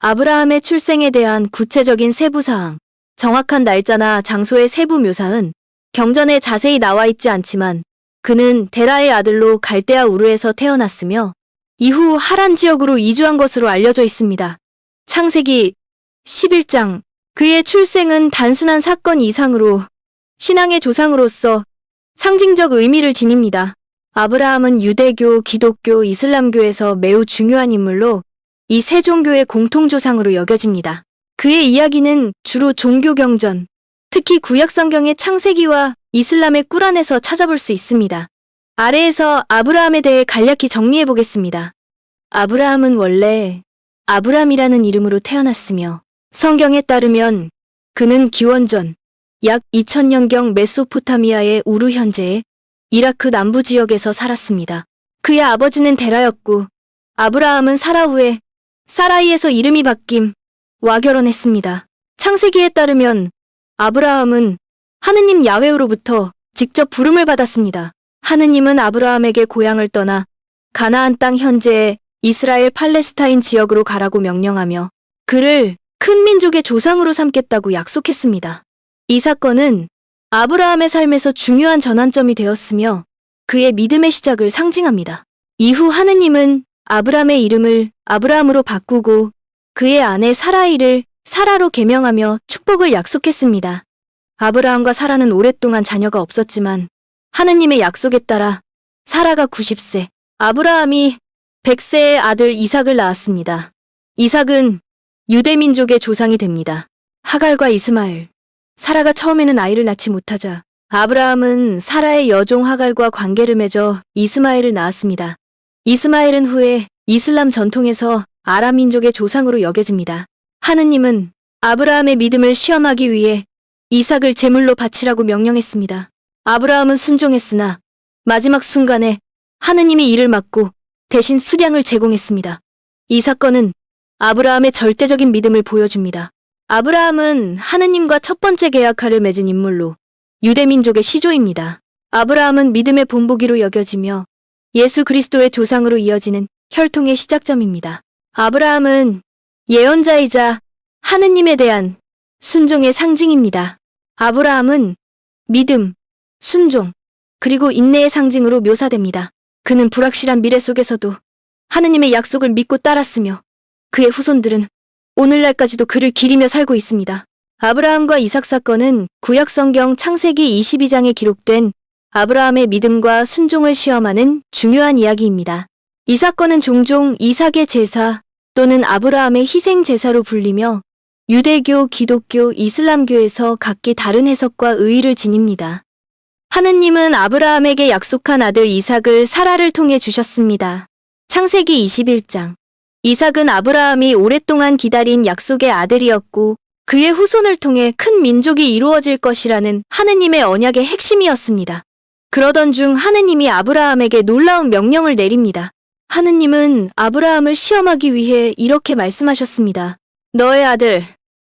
아브라함의 출생에 대한 구체적인 세부사항, 정확한 날짜나 장소의 세부 묘사는 경전에 자세히 나와 있지 않지만 그는 데라의 아들로 갈대아 우르에서 태어났으며 이후 하란 지역으로 이주한 것으로 알려져 있습니다. 창세기 11장, 그의 출생은 단순한 사건 이상으로 신앙의 조상으로서 상징적 의미를 지닙니다. 아브라함은 유대교, 기독교, 이슬람교에서 매우 중요한 인물로 이 세 종교의 공통조상으로 여겨집니다. 그의 이야기는 주로 종교 경전, 특히 구약 성경의 창세기와 이슬람의 꾸란에서 찾아볼 수 있습니다. 아래에서 아브라함에 대해 간략히 정리해 보겠습니다. 아브라함은 원래 아브람이라는 이름으로 태어났으며 성경에 따르면 그는 기원전 약 2000년경 메소포타미아의 우르 현재의 이라크 남부 지역에서 살았습니다. 그의 아버지는 데라였고 아브라함은 사라 후에 사라이에서 이름이 바뀜와 결혼했습니다. 창세기에 따르면 아브라함은 하느님 야훼로부터 직접 부름을 받았습니다. 하느님은 아브라함에게 고향을 떠나 가나안 땅 현재의 이스라엘 팔레스타인 지역으로 가라고 명령하며 그를 큰 민족의 조상으로 삼겠다고 약속했습니다. 이 사건은 아브라함의 삶에서 중요한 전환점이 되었으며 그의 믿음의 시작을 상징합니다. 이후 하느님은 아브람의 이름을 아브라함으로 바꾸고 그의 아내 사라이를 사라로 계명하며 축복을 약속했습니다. 아브라함과 사라는 오랫동안 자녀가 없었지만 하느님의 약속에 따라 사라가 90세, 아브라함이 100세의 아들 이삭을 낳았습니다. 이삭은 유대민족의 조상이 됩니다. 하갈과 이스마엘, 사라가 처음에는 아이를 낳지 못하자 아브라함은 사라의 여종 하갈과 관계를 맺어 이스마엘을 낳았습니다. 이스마엘은 후에 이슬람 전통에서 아람 민족의 조상으로 여겨집니다. 하느님은 아브라함의 믿음을 시험하기 위해 이삭을 제물로 바치라고 명령했습니다. 아브라함은 순종했으나 마지막 순간에 하느님이 이를 막고 대신 수량을 제공했습니다. 이 사건은 아브라함의 절대적인 믿음을 보여줍니다. 아브라함은 하느님과 첫 번째 계약을 맺은 인물로 유대민족의 시조입니다. 아브라함은 믿음의 본보기로 여겨지며 예수 그리스도의 조상으로 이어지는 혈통의 시작점입니다. 아브라함은 예언자이자 하느님에 대한 순종의 상징입니다. 아브라함은 믿음, 순종, 그리고 인내의 상징으로 묘사됩니다. 그는 불확실한 미래 속에서도 하느님의 약속을 믿고 따랐으며 그의 후손들은 오늘날까지도 그를 기리며 살고 있습니다. 아브라함과 이삭 사건은 구약성경 창세기 22장에 기록된 아브라함의 믿음과 순종을 시험하는 중요한 이야기입니다. 이 사건은 종종 이삭의 제사 또는 아브라함의 희생 제사로 불리며 유대교, 기독교, 이슬람교에서 각기 다른 해석과 의의를 지닙니다. 하느님은 아브라함에게 약속한 아들 이삭을 사라를 통해 주셨습니다. 창세기 21장. 이삭은 아브라함이 오랫동안 기다린 약속의 아들이었고 그의 후손을 통해 큰 민족이 이루어질 것이라는 하느님의 언약의 핵심이었습니다. 그러던 중 하느님이 아브라함에게 놀라운 명령을 내립니다. 하느님은 아브라함을 시험하기 위해 이렇게 말씀하셨습니다. 너의 아들,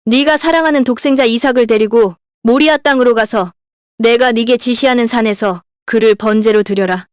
네가 사랑하는 독생자 이삭을 데리고 모리아 땅으로 가서 내가 네게 지시하는 산에서 그를 번제로 드려라.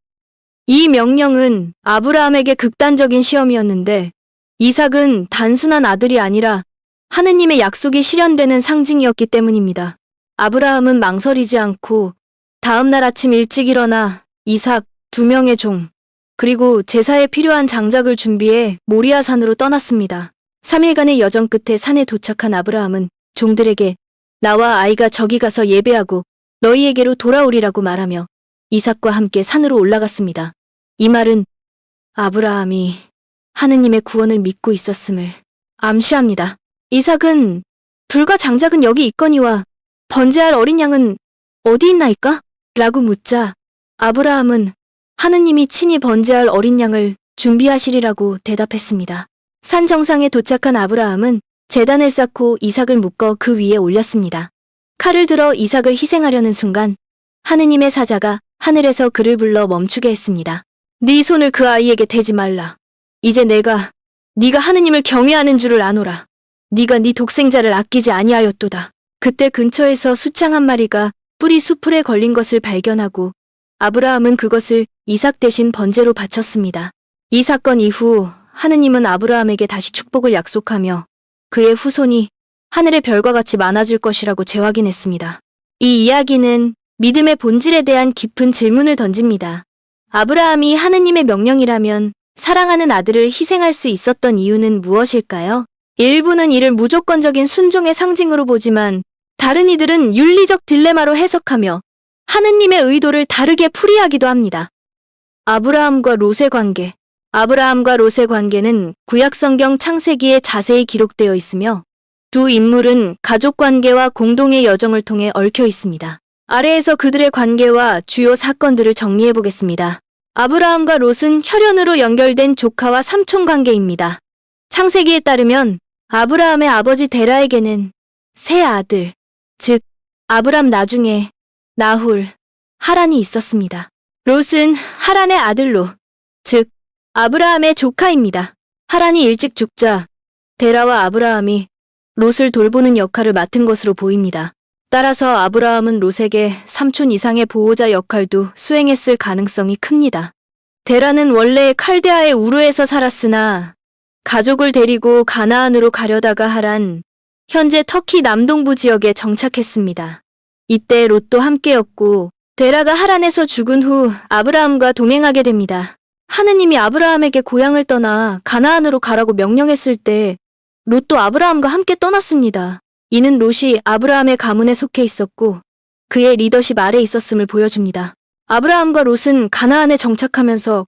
이 명령은 아브라함에게 극단적인 시험이었는데 이삭은 단순한 아들이 아니라 하느님의 약속이 실현되는 상징이었기 때문입니다. 아브라함은 망설이지 않고 다음날 아침 일찍 일어나 이삭 2명의 종, 그리고 제사에 필요한 장작을 준비해 모리아 산으로 떠났습니다. 3일간의 여정 끝에 산에 도착한 아브라함은 종들에게 나와 아이가 저기 가서 예배하고 너희에게로 돌아오리라고 말하며 이삭과 함께 산으로 올라갔습니다. 이 말은 아브라함이 하느님의 구원을 믿고 있었음을 암시합니다. 이삭은 불과 장작은 여기 있거니와 번제할 어린 양은 어디 있나이까? 라고 묻자 아브라함은 하느님이 친히 번제할 어린 양을 준비하시리라고 대답했습니다. 산 정상에 도착한 아브라함은 제단을 쌓고 이삭을 묶어 그 위에 올렸습니다. 칼을 들어 이삭을 희생하려는 순간 하느님의 사자가 하늘에서 그를 불러 멈추게 했습니다. 네 손을 그 아이에게 대지 말라. 이제 네가 하느님을 경외하는 줄을 아노라. 네가 네 독생자를 아끼지 아니하였도다. 그때 근처에서 수창 한 마리가 뿌리 수풀에 걸린 것을 발견하고 아브라함은 그것을 이삭 대신 번제로 바쳤습니다. 이 사건 이후 하느님은 아브라함에게 다시 축복을 약속하며 그의 후손이 하늘의 별과 같이 많아질 것이라고 재확인했습니다. 이 이야기는 믿음의 본질에 대한 깊은 질문을 던집니다. 아브라함이 하느님의 명령이라면 사랑하는 아들을 희생할 수 있었던 이유는 무엇일까요? 일부는 이를 무조건적인 순종의 상징으로 보지만 다른 이들은 윤리적 딜레마로 해석하며 하느님의 의도를 다르게 풀이하기도 합니다. 아브라함과 롯의 관계. 아브라함과 롯의 관계는 구약성경 창세기에 자세히 기록되어 있으며 두 인물은 가족 관계와 공동의 여정을 통해 얽혀 있습니다. 아래에서 그들의 관계와 주요 사건들을 정리해 보겠습니다. 아브라함과 롯은 혈연으로 연결된 조카와 삼촌 관계입니다. 창세기에 따르면 아브라함의 아버지 데라에게는 세 아들, 즉 아브람 나중에 나홀, 하란이 있었습니다. 롯은 하란의 아들로, 즉 아브라함의 조카입니다. 하란이 일찍 죽자 데라와 아브라함이 롯을 돌보는 역할을 맡은 것으로 보입니다. 따라서 아브라함은 롯에게 삼촌 이상의 보호자 역할도 수행했을 가능성이 큽니다. 데라는 원래 칼데아의 우르에서 살았으나 가족을 데리고 가나안으로 가려다가 하란, 현재 터키 남동부 지역에 정착했습니다. 이때 롯도 함께였고 데라가 하란에서 죽은 후 아브라함과 동행하게 됩니다. 하느님이 아브라함에게 고향을 떠나 가나안으로 가라고 명령했을 때 롯도 아브라함과 함께 떠났습니다. 이는 롯이 아브라함의 가문에 속해 있었고 그의 리더십 아래 있었음을 보여줍니다. 아브라함과 롯은 가나안에 정착하면서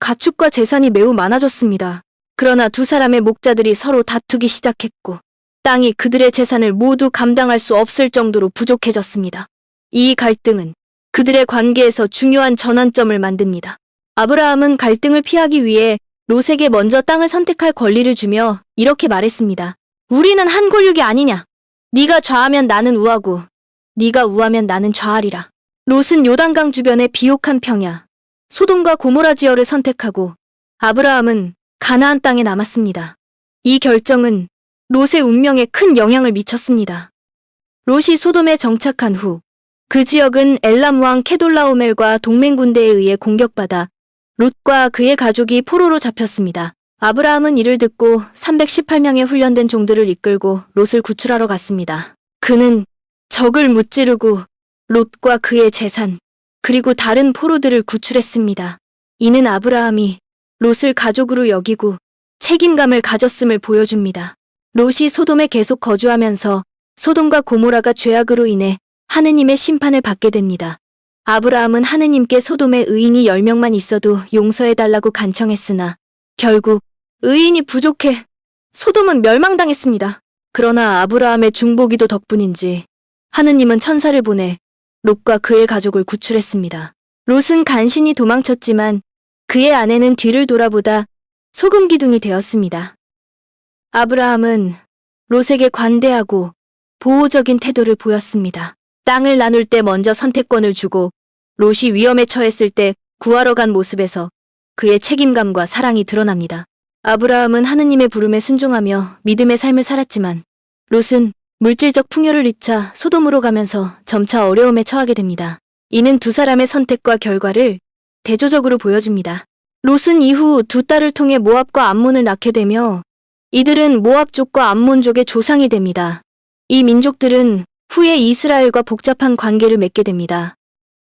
가축과 재산이 매우 많아졌습니다. 그러나 두 사람의 목자들이 서로 다투기 시작했고 땅이 그들의 재산을 모두 감당할 수 없을 정도로 부족해졌습니다. 이 갈등은 그들의 관계에서 중요한 전환점을 만듭니다. 아브라함은 갈등을 피하기 위해 롯에게 먼저 땅을 선택할 권리를 주며 이렇게 말했습니다. 우리는 한 골육이 아니냐? 네가 좌하면 나는 우하고 네가 우하면 나는 좌하리라. 롯은 요단강 주변의 비옥한 평야, 소돔과 고모라 지역을 선택하고 아브라함은 가나안 땅에 남았습니다. 이 결정은 롯의 운명에 큰 영향을 미쳤습니다. 롯이 소돔에 정착한 후 그 지역은 엘람 왕 케돌라오멜과 동맹 군대에 의해 공격받아 롯과 그의 가족이 포로로 잡혔습니다. 아브라함은 이를 듣고 318명의 훈련된 종들을 이끌고 롯을 구출하러 갔습니다. 그는 적을 무찌르고 롯과 그의 재산, 그리고 다른 포로들을 구출했습니다. 이는 아브라함이 롯을 가족으로 여기고 책임감을 가졌음을 보여줍니다. 롯이 소돔에 계속 거주하면서 소돔과 고모라가 죄악으로 인해 하느님의 심판을 받게 됩니다. 아브라함은 하느님께 소돔에 의인이 10명만 있어도 용서해달라고 간청했으나 결국 의인이 부족해 소돔은 멸망당했습니다. 그러나 아브라함의 중보기도 덕분인지 하느님은 천사를 보내 롯과 그의 가족을 구출했습니다. 롯은 간신히 도망쳤지만 그의 아내는 뒤를 돌아보다 소금기둥이 되었습니다. 아브라함은 롯에게 관대하고 보호적인 태도를 보였습니다. 땅을 나눌 때 먼저 선택권을 주고 롯이 위험에 처했을 때 구하러 간 모습에서 그의 책임감과 사랑이 드러납니다. 아브라함은 하느님의 부름에 순종하며 믿음의 삶을 살았지만 롯은 물질적 풍요를 잃자 소돔으로 가면서 점차 어려움에 처하게 됩니다. 이는 두 사람의 선택과 결과를 대조적으로 보여줍니다. 롯은 이후 두 딸을 통해 모압과 암몬을 낳게 되며 이들은 모압족과 암몬족의 조상이 됩니다. 이 민족들은 후에 이스라엘과 복잡한 관계를 맺게 됩니다.